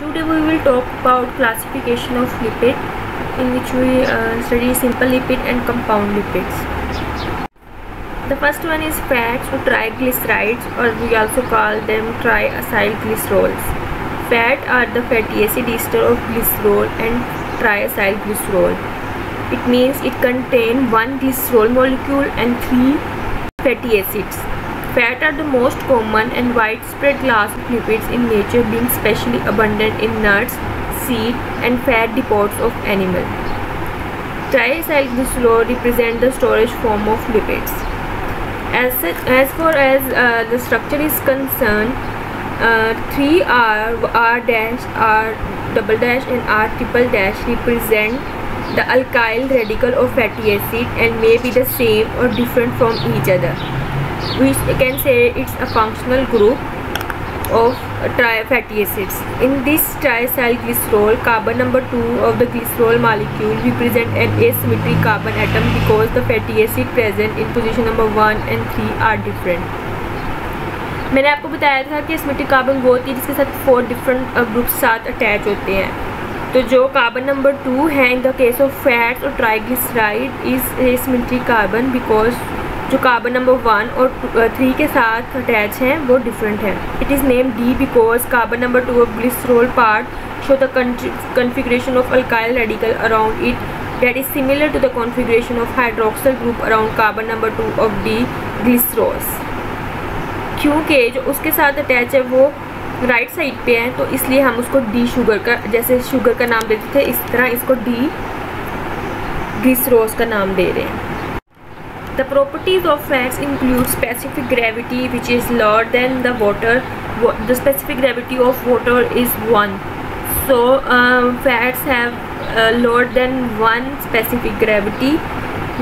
Today we will talk about classification of lipid, in which we study simple lipid and compound lipids. The first one is fats or triglycerides, or we also call them triacylglycerols. Fat are the fatty acid ester of glycerol and triacylglycerol. It means it contains one glycerol molecule and three fatty acids. Fat are the most common and widespread class of lipids in nature, being especially abundant in nuts, seed, and fat depots of animals. Triacylglycerol represent the storage form of lipids. As far as the structure is concerned, 3R, R dash, R double dash, and R triple dash represent the alkyl radical of fatty acid and may be the same or different from each other. We can say it's a functional group of fatty acids. In this triacylglycerol, carbon number 2 of the glycerol molecule represent an asymmetric carbon atom because the fatty acid present in position number 1 and 3 are different. मैंने आपको बताया था कि asymmetric carbon वो होती है जिसके साथ 4 different groups साथ attach होते हैं. तो जो कार्बन नंबर 2 है in the case of fats और triglyceride is asymmetric carbon because जो कार्बन नंबर 1 और 3 के साथ अटैच हैं वो डिफरेंट है. It is name D because carbon number 2 of glycerol part show the configuration of alkyl radical around it that is similar to the configuration of hydroxyl group around carbon number 2 of D glycerol. क्योंकि जो उसके साथ attach है वो right side पे है, तो इसलिए हम उसको D शुगर का, जैसे शुगर का नाम देते थे इस तरह इसको D ग्लिसरॉल का नाम दे रहे हैं. The properties of fats include specific gravity, which is lower than the water. The specific gravity of water is 1. So fats have lower than 1 specific gravity.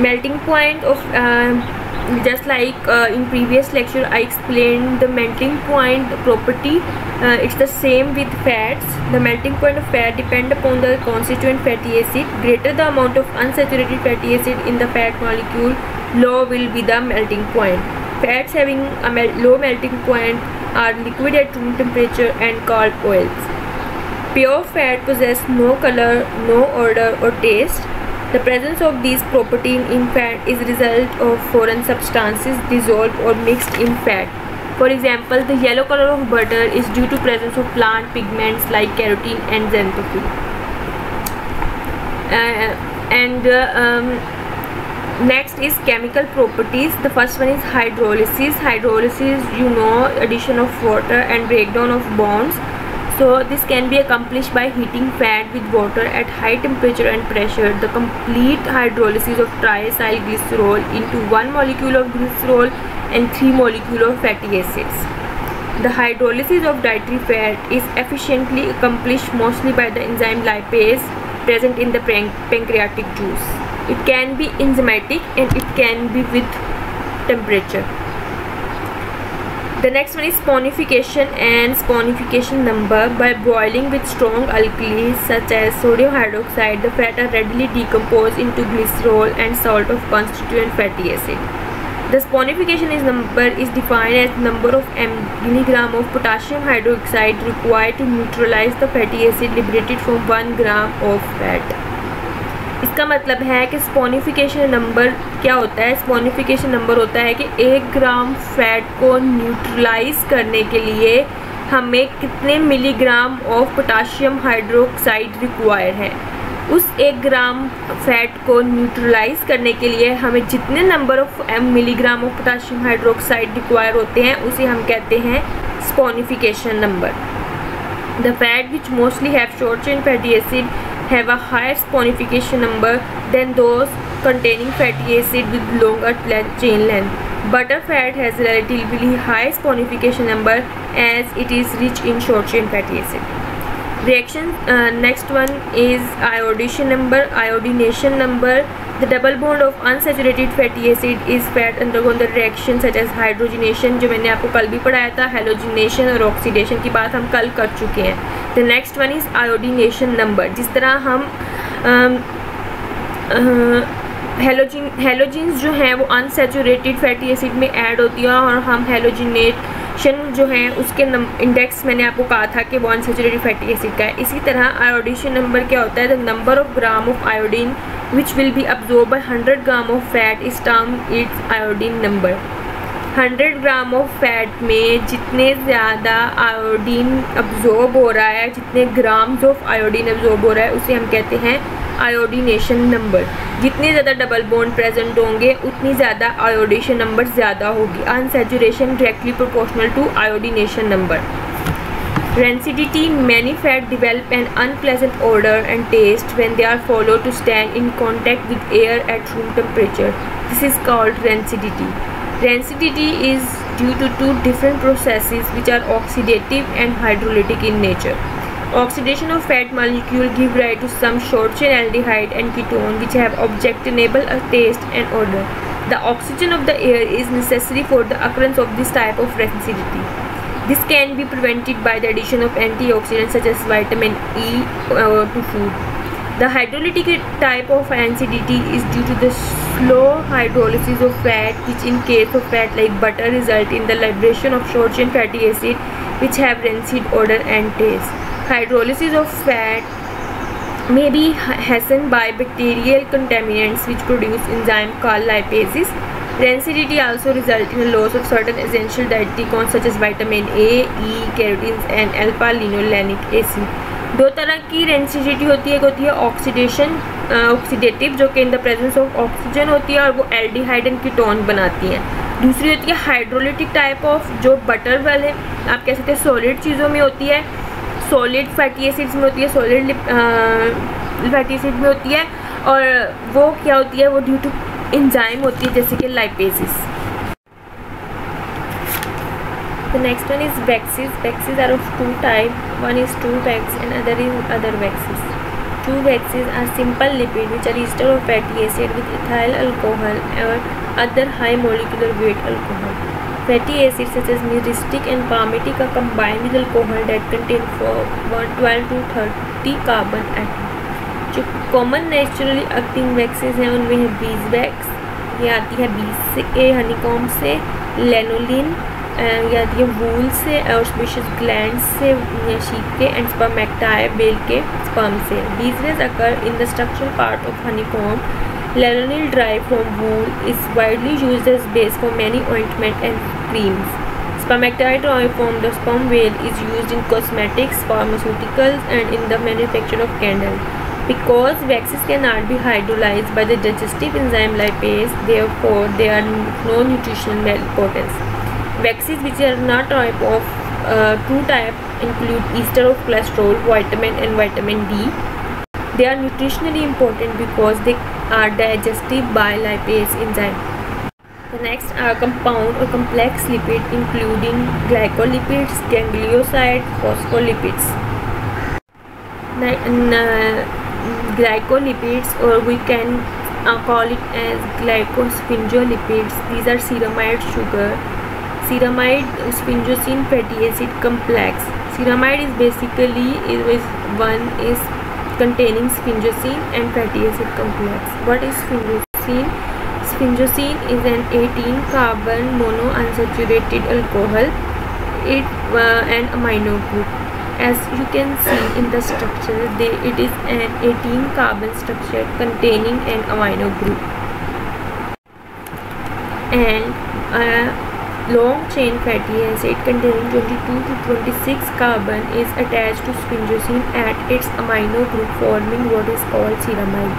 Melting point of just like in previous lecture I explained the melting point property. It's the same with fats. The melting point of fat depend upon the constituent fatty acid. Greater the amount of unsaturated fatty acid in the fat molecule, low will be the melting point. Fats having a low melting point are liquid at room temperature and called oils. Pure fat possess no color, no odor or taste. The presence of these properties in fat is result of foreign substances dissolved or mixed in fat. For example, the yellow color of butter is due to presence of plant pigments like carotene and xanthophyll. Next is chemical properties. The first one is hydrolysis. Hydrolysis, you know, addition of water and breakdown of bonds. So this can be accomplished by heating fat with water at high temperature and pressure. The complete hydrolysis of triacylglycerol into 1 molecule of glycerol and 3 molecules of fatty acids. The hydrolysis of dietary fat is efficiently accomplished mostly by the enzyme lipase present in the pancreatic juice. It can be enzymatic and it can be with temperature. The next one is sponification and sponification number. By boiling with strong alkalis such as sodium hydroxide, the fat are readily decomposed into glycerol and salt of constituent fatty acid. The sponification number is defined as number of milligram of potassium hydroxide required to neutralize the fatty acid liberated from 1 gram of fat. इसका मतलब है कि saponification number क्या होता है. Saponification number होता है कि 1 ग्राम फैट को न्यूट्रलाइज करने के लिए हमें कितने milligram of potassium hydroxide require है. उस 1 ग्राम फैट को न्यूट्रलाइज करने के लिए हमें जितने number of milligram of potassium hydroxide require होते हैं उसे हम कहते हैं saponification number. The fat which mostly have short chain fatty acid have a higher sponification number than those containing fatty acid with longer chain length. Butter fat has relatively high sponification number as it is rich in short chain fatty acid. Reaction next one is iodination number. The double bond of unsaturated fatty acid is fat undergone the reaction such as hydrogenation, जो मैंने आपको कल भी पढ़ाया था. Halogenation और oxidation की बात हम कल कर चुके हैं. The next one is iodination number. जिस तरह हम हेलोजिन्स जो हैं वो अनसेचुरेटेड फैटी एसिड में ऐड होती है और हम हेलोजिनेट जो है उसके इंडेक्स मैंने आपको कहा था कि वो अनसैचुरेटेड फैटी एसिड का है। इसी तरह आयोडीन नंबर क्या होता है, the number of gram of iodine which will be absorb by 100 gram of fat is termed its iodine number. 100 gram of fat में जितने ज़्यादा आयोडीन अब्जॉर्ब हो रहा है, जितने ग्राम्स ऑफ आयोडीन अब्जॉर्ब हो रहा है, उसे हम कहते हैं आयोडीनेशन नंबर। जितने ज़्यादा डबल बॉन्ड प्रेजेंट होंगे उतनी ज़्यादा आयोडेशन नंबर ज़्यादा होगी। Unsaturation directly proportional to iodination number. Rancidity, many fat develop an unpleasant odor and taste when they are followed to stand in contact with air at room temperature. This is called rancidity. Rancidity is due to two different processes which are oxidative and hydrolytic in nature. Oxidation of fat molecule give rise to some short chain aldehyde and ketone which have objectionable taste and odor. The oxygen of the air is necessary for the occurrence of this type of rancidity. This can be prevented by the addition of antioxidants such as vitamin E to food. The hydrolytic type of rancidity is due to the slow hydrolysis of fat, which in case of fat like butter result in the liberation of short chain fatty acid which have rancid odor and taste. Hydrolysis of fat may be hastened by bacterial contaminants which produce enzyme called lipases. Rancidity also results in a loss of certain essential dietary compounds such as vitamin A, E, carotene and alpha-linolenic acid. दो तरह की rancidity होती है, एक होती है oxidative जो कि in the presence of oxygen होती है और वो एल्डिहाइड एंड कीटोन बनाती है। दूसरी होती है हाइड्रोलिटिक टाइप ऑफ जो बटर वाले आप कह सकते हैं सॉलिड चीज़ों में होती है, सॉलिड फैटी एसिड्स में होती है, सॉलिड फैटी एसिड में होती है, और वो क्या होती है, वो ड्यू टू एंजाइम होती है जैसे कि lipases. The next one is waxes. Waxes are of two types. One is true wax and other is other waxes. True waxes are simple lipids which are ester of fatty acid with ethyl alcohol or other high molecular weight alcohol. Fatty acids such as myristic and palmitic are combined with alcohol that contain 12 to 30 carbon atoms. जो common naturally acting waxes हैं उनमें है bees wax, ये आती है बीज से, honeycomb से, लेनोलिन ये आती है वूल से, ऑस्पिशियस ग्लैंड से, शीप के, एंड स्पर्मेक्टाई बेल के स्पर्म से। Bees wax occur in the structural part of honeycomb. Lanolin derived from wool is widely used as base for many ointments and creams. Spermactite derived from the sperm whale is used in cosmetics, pharmaceuticals, and in the manufacture of candles. Because waxes cannot be hydrolyzed by the digestive enzyme lipase, therefore they are no nutritional importance. Waxes which are not type of two type include ester of cholesterol, vitamin and vitamin D. They are nutritionally important because they are digested by lipase enzyme. The next are compound or complex lipid including glycolipids, gangliosides, phospholipids. Glycolipids, or we can call it as glycosphingolipids. These are ceramide sugar, ceramide sphingosine fatty acid complex. Ceramide is basically one is containing sphingosine and fatty acid complex. What is sphingosine? Sphingosine is an 18 carbon monounsaturated alcohol. It an amino group. As you can see in the structure, it is an 18 carbon structure containing an amino group. And long chain fatty acid containing 22 to 26 carbon is attached to sphingosine at its amino group, forming what is called ceramide.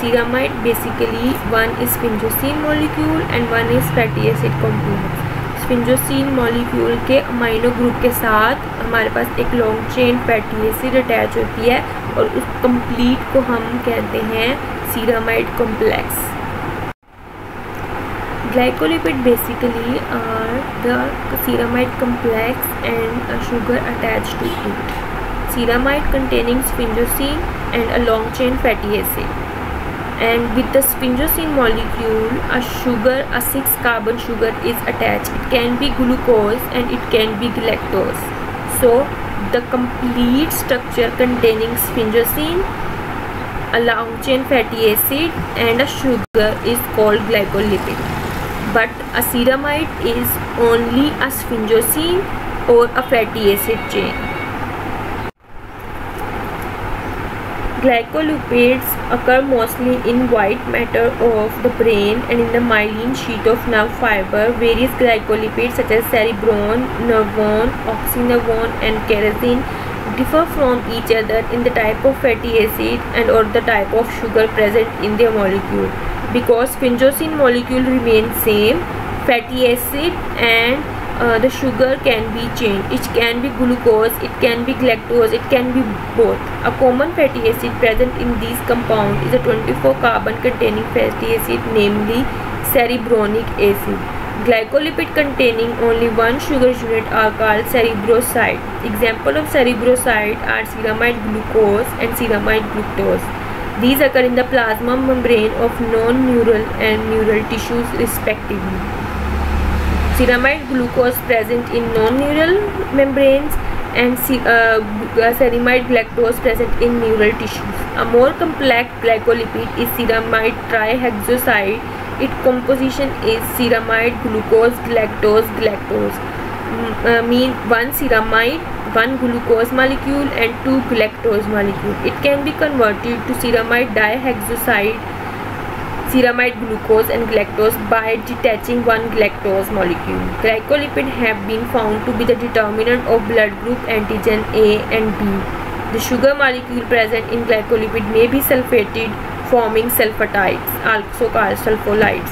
Ceramide basically one is sphingosine molecule and one is fatty acid complex. Sphingosine molecule के amino group के साथ हमारे पास एक long chain fatty acid attach होती है और उस कंप्लीट को हम कहते हैं ceramide complex. Glycolipid basically are the ceramide complex and a sugar attached to it. Ceramide containing sphingosine and a long chain fatty acid. And with the sphingosine molecule, a 6 carbon sugar is attached. It can be glucose and it can be galactose. So the complete structure containing sphingosine, a long chain fatty acid and a sugar is called glycolipid. but a ceramide is only a sphingosine or a fatty acid chain. Glycolipids occur mostly in white matter of the brain and in the myelin sheet of nerve fiber. Various glycolipids such as cerebrone, nervone, oxynervone and kerosene differ from each other in the type of fatty acid and or the type of sugar present in their molecule. Because sphingosine molecule remains same, fatty acid and the sugar can be changed. It can be glucose, it can be galactose, it can be both. A common fatty acid present in these compounds is a 24 carbon containing fatty acid, namely cerebronic acid. Glycolipid containing only one sugar unit are called cerebroside. Example of cerebroside are ceramide glucose and ceramide fructose. These occur in the plasma membrane of non-neural and neural tissues respectively. Ceramide glucose present in non-neural membranes and ceramide galactose present in neural tissues. A more complex glycolipid is ceramide trihexoside. Its composition is ceramide, glucose, galactose. Mean one ceramide, one glucose molecule and two galactose molecule. It can be converted to ceramide dihexoside, ceramide glucose and galactose by detaching one galactose molecule. Glycolipid have been found to be the determinant of blood group antigen A and B. The sugar molecule present in glycolipid may be sulfated, forming sulfatides, also called sulfolides.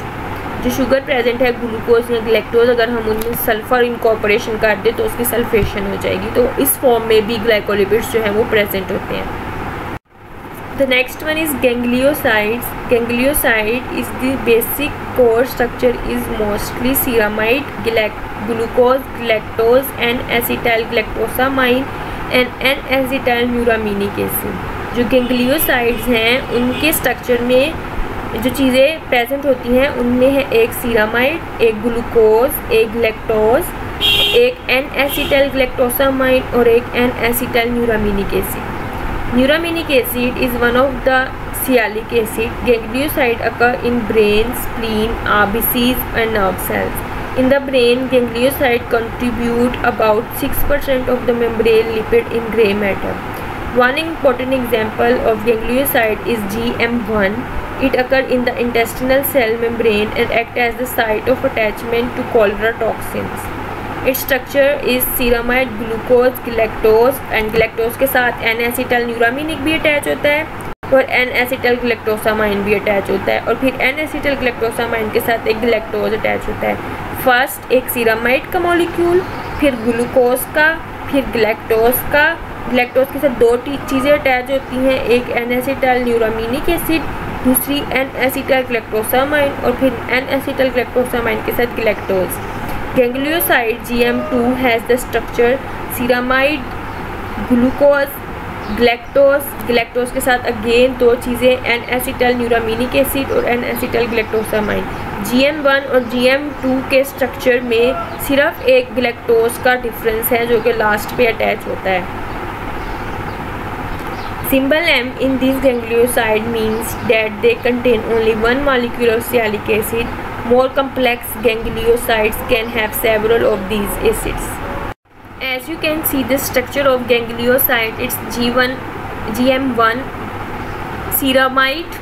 जो sugar present है glucose या galactose, अगर हम उनमें sulphur incorporation कर दें तो उसकी सल्फेशन हो जाएगी. तो इस फॉर्म में भी ग्लाइकोलिपिड्स जो हैं वो प्रेजेंट होते हैं. The next one is gangliosides. Ganglioside is the basic core structure is mostly ceramide, glucose, galactose, N-acetylgalactosamine and N-acetylmuraminic acid. जो gangliosides हैं उनके स्ट्रक्चर में जो चीज़ें प्रेजेंट होती हैं उनमें है एक सीरामाइड, एक ग्लूकोज, एक ग्लैक्टोज, एक N-acetylgalactosamine और एक N-acetylmuraminic acid. Muraminic acid is one of the sialic acid. Ganglioside occur in brain, spleen, RBCs and nerve cells. In the brain, ganglioside contribute about 6% of the membrane lipid in gray matter. One important example of ganglioside is GM1. It occurs in the intestinal cell membrane and acts as the site of attachment to cholera toxins. Its structure is ceramide, glucose, galactose and galactose के साथ N-acetylmuraminic भी attach होता है और N-acetylgalactosamine भी attach होता है और फिर N-acetylgalactosamine के साथ एक galactose अटैच होता है. फर्स्ट एक सीरामाइड का मॉलिक्यूल, फिर ग्लूकोज का, फिर galactose का. galactose के साथ दो चीज़ें अटैच होती हैं, एक N-acetylmuraminic एसिड, दूसरी N-acetylgalactosamine और फिर N-acetylgalactosamine के साथ galactose. Ganglioside GM2 has the structure ceramide, glucose, galactose. galactose के साथ अगेन दो चीज़ें N-acetylmuraminic acid और N-acetylgalactosamine. GM1 और GM2 के स्ट्रक्चर में सिर्फ एक galactose का डिफरेंस है जो कि लास्ट पे अटैच होता है. Symbol M in these ganglioside means that they contain only one molecule of sialic acid. More complex gangliosides can have several of these acids. As you can see the structure of ganglioside, it's GM1, ceramide,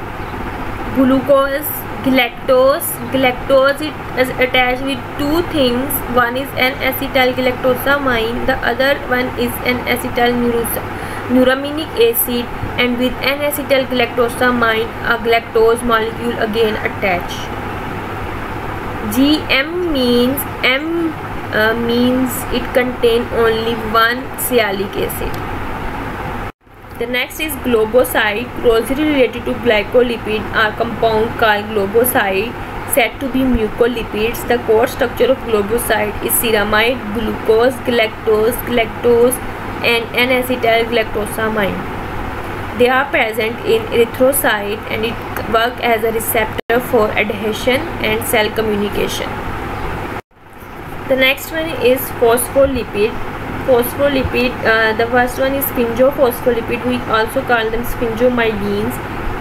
glucose, galactose. Galactose is attached with two things. One is N-acetylgalactosamine, the other one is N-acetylmuraminic acid, and with N-acetylgalactosamine a galactose molecule again attached. GM means means it contains only one sialic acid. The next is globoside. Closely related to glycolipid are compound called globoside, said to be mucolipids. The core structure of globoside is ceramide, glucose, galactose and N-acetylgalactosamine. They are present in erythrocyte and it work as a receptor for adhesion and cell communication. The next one is phospholipid. The first one is sphingophospholipid. We also call them sphingomyelins.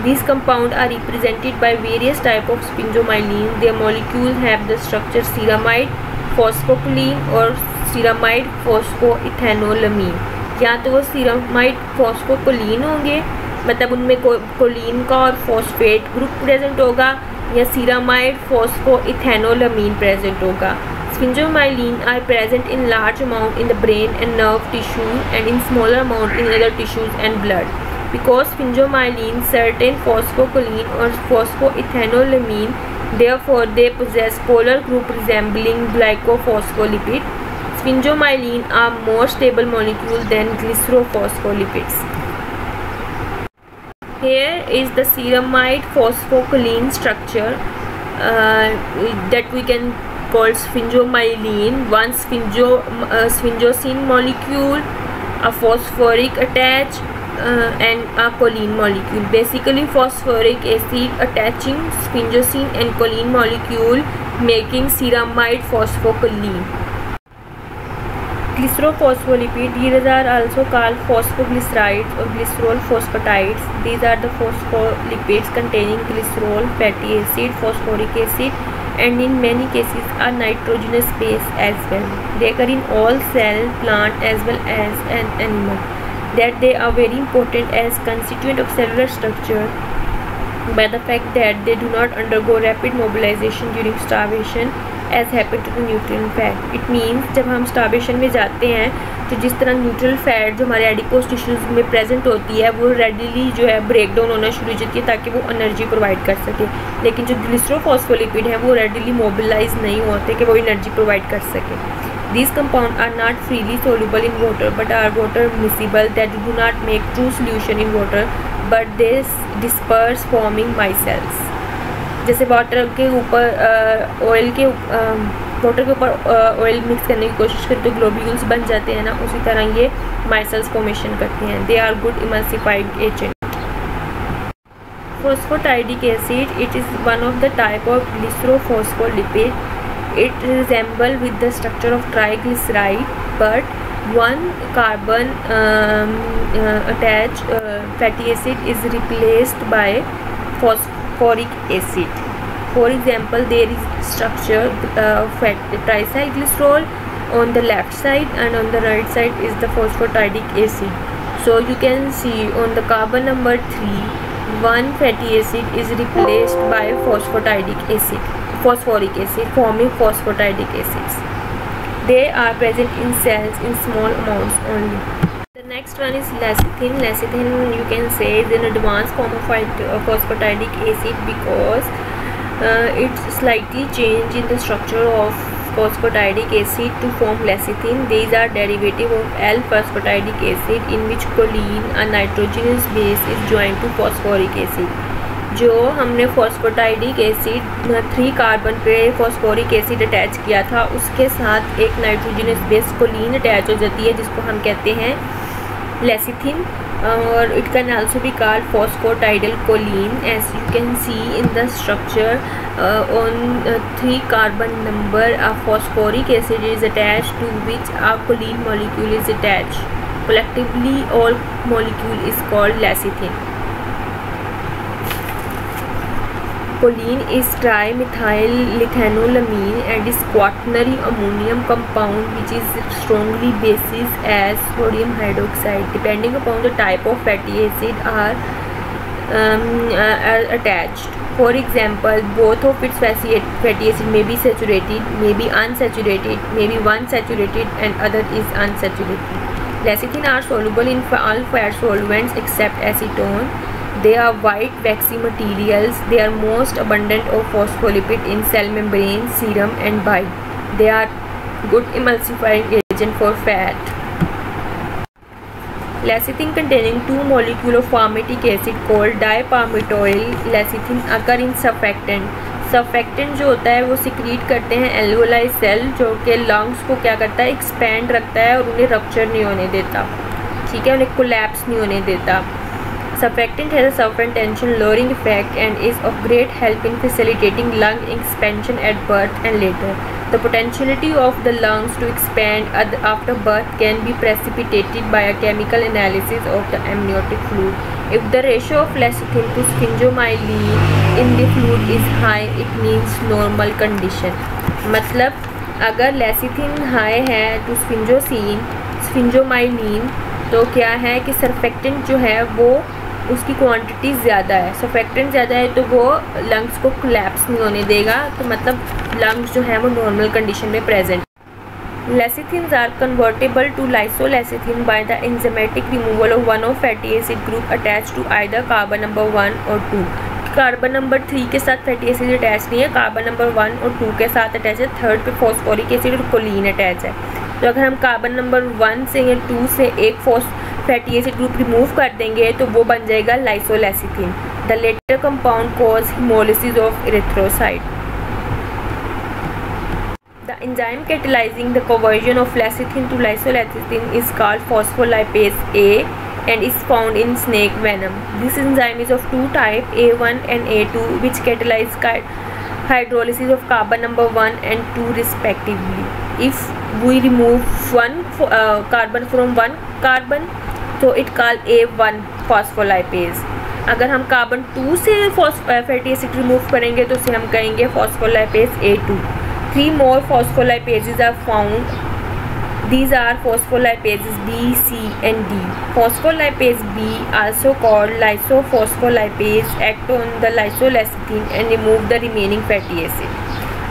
These compounds are represented by various types of sphingomyelin. Their molecules have the structure ceramide, phosphocholine और ceramide phosphoethanolamine. या तो वो ceramide phosphocholine होंगे, मतलब उनमें Colin का और phosphate group present होगा, या ceramide phosphoethanolamine प्रेजेंट होगा. Sphingomyelin are present in large amount in the brain and nerve tissue and in smaller amount in other tissues and blood. Because sphingomyelin certain phosphocholine or phosphoethanolamine, therefore they possess polar group resembling glycophospholipid. Sphingomyelin are more stable molecule than glycerophospholipids. Here is the ceramide phosphocholine structure that we can call sphingomyelin. One sphingosine molecule, a phosphoric attach, and a choline molecule. Basically phosphoric acid attaching sphingosine and choline molecule making ceramide phosphocholine. Glycerophospholipids, these are also called phosphoglycerides or glycerol phosphatides. These are the phospholipids containing glycerol, fatty acid, phosphoric acid, and in many cases a nitrogenous base as well. They occur in all cell, plant as well as an animal. That they are very important as constituent of cellular structure by the fact that they do not undergo rapid mobilization during starvation as happen to the neutral fat. It means जब हम starvation में जाते हैं तो जिस तरह neutral fat जो हमारे एडिपोज टिश्यूज़ में प्रेजेंट होती है वो रेडिली जो है ब्रेक डाउन होना शुरू हो जाती है ताकि वो एनर्जी प्रोवाइड कर सके, लेकिन जो ग्लिसरोफॉस्फोलिपिड है वो रेडिली मोबिलाइज नहीं होते कि वो एनर्जी प्रोवाइड कर सके. These compounds are not freely soluble in water but are water miscible, that do not make true solution in water but they disperse forming micelles. जैसे वाटर के ऊपर ऑयल मिक्स करने की कोशिश करते तो ग्लोब्यूल्स बन जाते हैं ना, उसी तरह ये माइसेल्स फॉर्मेशन करते हैं. They are good emulsifying agent. Phosphatidic acid, it is one of the type of glycerophospholipid. It resembles with the structure of triglyceride, but one carbon attached fatty acid is replaced by phosphoric acid. For example, there is structure triacylglycerol on the left side and on the right side is the phosphatidic acid. So you can see on the carbon number 3, one fatty acid is replaced by phosphoric acid, forming phosphatidic acids. They are present in cells in small amounts only. The next one is lecithin. Lecithin, you can say, is an advanced form of phosphatidic acid because it's slightly changed in the structure of phosphatidic acid to form lecithin. These are derivative of L-phosphatidic acid in which choline, a nitrogenous base, is joined to phosphoric acid. जो हमने phosphatidic acid 3 carbon पे phosphoric acid attach किया था उसके साथ एक nitrogenous base Colin attach हो जाती है जिसको हम कहते हैं लेसिथिन, और it can also be called phosphatidyl choline. As you can see in the structure on 3 carbon number a phosphoric acid is attached to which a choline molecule is attached. Collectively all molecule is called lecithin. Choline is trimethylethanolamine and is quaternary ammonium compound which is strongly bases as sodium hydroxide. Depending upon the type of fatty acid are attached. For example, both of its fatty acid may be saturated, may be unsaturated, maybe one saturated and other is unsaturated. Lecithin are soluble in all fat solvents except acetone. They are white waxy materials. They are most abundant of phospholipid in cell membrane, serum and bile. They are good emulsifying agent for fat. Lecithin containing 2 molecules of palmitic acid called dipalmitoyl lecithin occur in surfactant. Surfactant जो होता है वो secrete करते हैं alveoli cell जो कि lungs को क्या करता है एक्सपेंड रखता है और उन्हें रप्चर नहीं होने देता, ठीक है, उन्हें कोलैप्स नहीं होने देता. Surfactant has a surface tension lowering effect and is of great help in facilitating lung expansion at birth and later. The potentiality of the lungs to expand after birth can be precipitated by a chemical analysis of the amniotic fluid. If the ratio of lecithin to sphingomyelin in the fluid is high, it means normal condition. मतलब अगर lecithin high है to स्फिंजोमाइलिन तो क्या है कि surfactant जो है वो उसकी क्वांटिटी ज़्यादा है, सर्फेक्टेंट ज़्यादा है तो वो लंग्स को कोलैप्स नहीं होने देगा, तो मतलब लंग्स जो है वो नॉर्मल कंडीशन में present. Lecithins are convertible to lysolecithin by the enzymatic removal of one of fatty acid group attached to either carbon number 1 or 2. Carbon number 3 के साथ फैटी एसिड अटैच नहीं है, कार्बन नंबर 1 और 2 के साथ attach है, third पे phosphoric acid और कोलिन अटैच है. तो अगर हम कार्बन नंबर 1 से या 2 से एक फैटी एसिड ग्रुप रिमूव कर देंगे तो वो बन जाएगा lysolecithin. The latter compound cause haemolysis of erythrocyte. The enzyme catalyzing the conversion of lecithin to lysolecithin is called phospholipase A and is found in snake venom. This enzyme is of two types, A1 and A2, which catalyze hydrolysis of carbon number 1 and 2 respectively. If we remove one carbon from one carbon, so it called A1 phospholipase. अगर हम carbon 2 से fatty acid remove करेंगे तो उसे हम कहेंगे phospholipase A2. 3 more phospholipases are found. These are phospholipases B, C and D. Phospholipase B, also called lysophospholipase, act on the lysolecithin and remove the remaining fatty acid.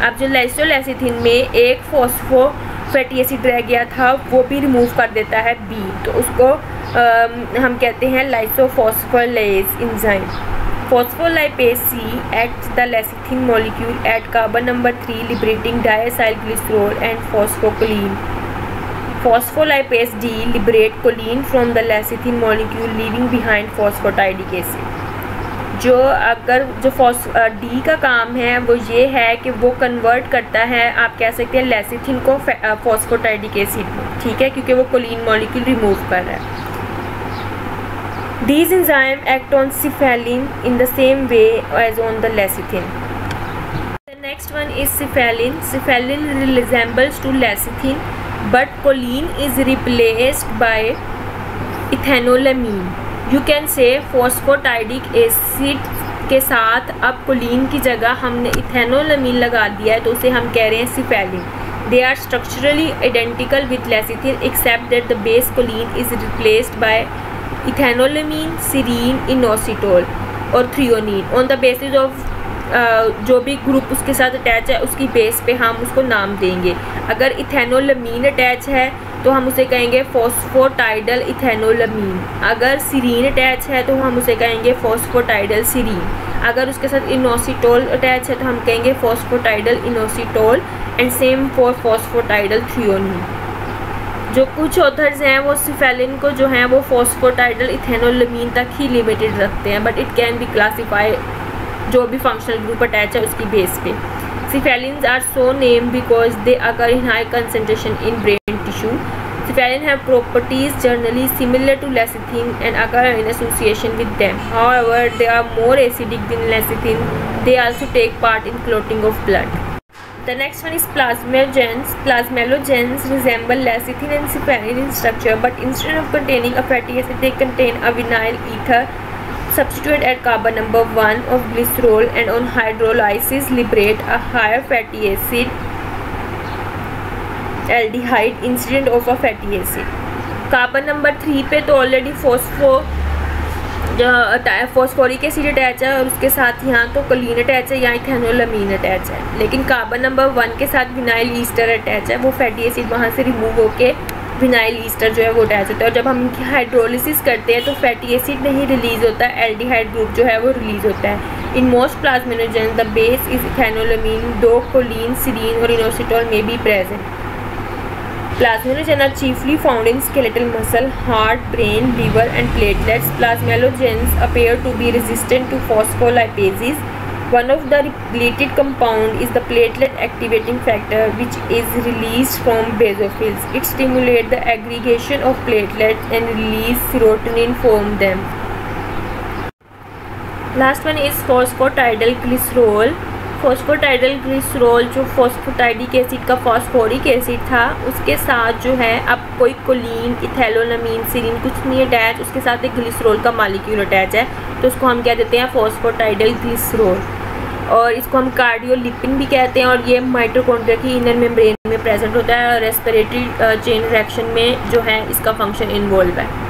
अब जो lysolecithin में एक phospho fatty acid रह गया था वो भी remove कर देता है B, तो उसको हम कहते हैं lysophospholase enzyme. Phospholipase C acts the lecithin molecule at carbon number 3, liberating diacylglycerol and phosphocholine. Phospholipase D liberate choline from the lecithin molecule, leaving behind phosphatidic acid. जो D का काम है वो ये है कि वो कन्वर्ट करता है, आप कह सकते हैं लेसिथिन को फॉस्फोटाइडिक एसिड में, ठीक है, क्योंकि वो कोलिन मॉलिक्यूल रिमूव कर रहा है. These enzymes act on cephalin in the same way as on the lecithin. The next one is cephalin. Cephalin resembles to lecithin, but choline is replaced by ethanolamine. You can say phosphatidic acid के साथ अब choline की जगह हमने ethanolamine लगा दिया है तो उसे हम कह रहे हैं cephalin. They are structurally identical with lecithin except that the base choline is replaced by ethanolamine, serine, inositol और threonine. On the basis of जो भी ग्रुप उसके साथ अटैच है उसकी बेस पे हम उसको नाम देंगे. अगर इथेनोलामीन अटैच है तो हम उसे कहेंगे फॉस्फोटाइडल इथेनोलामीन. अगर सीरीन अटैच है तो हम उसे कहेंगे फॉस्फोटाइडल सीरीन. अगर उसके साथ इनोसिटोल अटैच है तो हम कहेंगे phosphatidyl inositol and same for phosphatidyl थ्रियोनीन. जो कुछ ऑथर्स हैं वो सिफेलिन को जो है वो फॉस्फोटाइडल इथेनोलामीन तक ही लिमिटेड रखते हैं, but it can be classify जो भी फंक्शनल ग्रुप अटैच है उसकी बेस पे. Cephalins are so name because they occur in high concentration in brain tissue. Cephalin have properties generally similar to lecithin and occur in association with them. However, they are more acidic than lecithin. They also take part in clotting of blood. The next one is plasmalogens. Plasmalogens resemble lecithin and cephalin in structure, but instead of containing a fatty acid, they contain a vinyl ether substituted at carbon number 1 of glycerol, and on hydrolysis liberate a higher fatty acid, aldehyde, instead of a fatty acid. Carbon number 3 पे तो already phosphoric acid attach है और उसके साथ यहाँ तो Colin attach है, यहाँ इथेनोलामीन अटैच है. लेकिन कार्बन नंबर 1 के साथ विनाइल ईस्टर अटैच है, वो फैटी एसिड वहाँ से रिमूव होके विनाइल ईस्टर जो है वो अटैच होता है. और जब हम इनकी हाइड्रोलिसिस करते हैं तो फैटी एसिड नहीं रिलीज़ होता है, एल्डिहाइड ग्रुप जो है वो रिलीज़ होता है. In most plasminogens the base is ethanolamine, though choline, serine और inositol may be present. Plasminogens are chiefly found in skeletal muscle, heart, brain, liver and platelets. Plasmalogens appear to be resistant to phospholipases. One of the related compound is the platelet activating factor, which is released from basophils. It stimulates the aggregation of platelets and release serotonin from them. Last one is phosphatidyl glycerol. Phosphatidyl glycerol जो phosphatidic acid का phosphoric acid था उसके साथ जो है अब कोई Colin, इथैलोनमीन, serine कुछ नहीं अटैच, उसके साथ एक ग्लिसरॉल का मॉलिक्यूल अटैच है, तो उसको हम क्या देते हैं, फॉस्फोटाइडल ग्लिसरॉल। और इसको हम कार्डियोलिपिन भी कहते हैं, और ये माइटोकॉन्ड्रिया की इनर मेम्ब्रेन में प्रेजेंट होता है और रेस्पिरेटरी चेन रिएक्शन में जो है इसका फंक्शन इन्वॉल्व है।